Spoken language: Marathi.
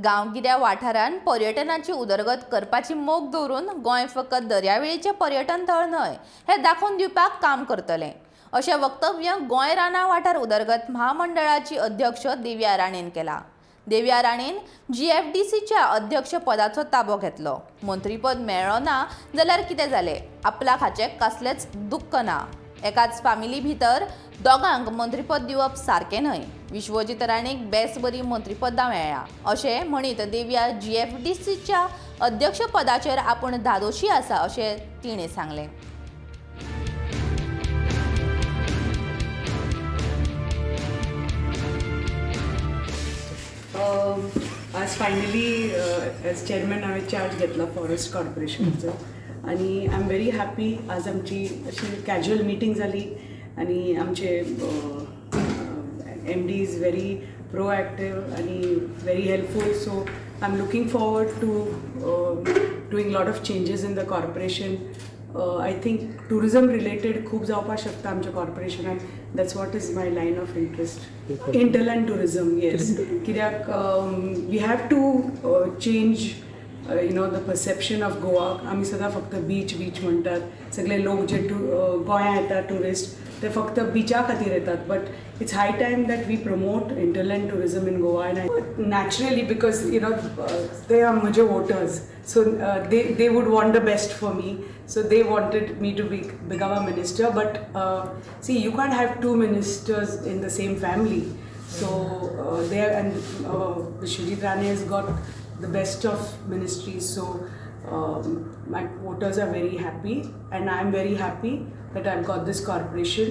गांवगिऱ्या वाठारांत पर्यटनाची उदरगत करपाची मोख दवरून गोंय फकत दर्यावेळेचें पर्यटन थळ न्हय हें दाखोवन दिवपाक काम करतलें अशें वक्तव्य गोंय रानां वाठार उदरगत महामंडळाची अध्यक्ष देविया राणेन केलां। देविया राणेन GFDCच्या अध्यक्ष पदाचो ताबो घेतलो। मंत्रीपद मेळ्ळो ना जाल्यार कितें जालें, आपल्याक हाचें कसलेंच दुख्ख ना। एकाच फामिली भितर दोगांक मंत्रीपद दिवप सारकें न्हय। विश्वजीत राणेक बेस बरी मंत्रीपदां मेळ्ळ्या अशें म्हणीत देविया GFDCच्या अध्यक्ष पदाचेर आपूण धादोशी आसा अशें तिणें सांगलें। आज फायनली एज चेअरमॅन हांवें चार्ज घेतला फॉरेस्ट कॉर्पोरेशनचो आणि आय एम व्हेरी हॅपी। आज आमची अशी कॅज्युअल मिटींग जाली आणि आमचे MD इज व्हेरी प्रोएक्टिव्ह आणि very helpful, so I am looking forward to doing lot of changes in the corporation. I think tourism related खूप जावपाक शकता आमच्या कॉर्पोरेशनान। That's what is my line of interest, inter and tourism. Yes, कित्याक we have to change the perception of Goa. आम्ही सदां फक्त बीच म्हणटात, सगळे लोक जे गोंया येतात टुरिस्ट ते फक्त बिचा खातीर येतात, but it's high time that we promote hinterland tourism in Goa. And naturally because they are म्हजे voters, so they would want the best for me, so they wanted me to become a minister, but see, you can't have two ministers in the same family, so there, and Vishwajit Rane has got the best of ministries, so my voters are very happy and I'm very happy that I've got this corporation.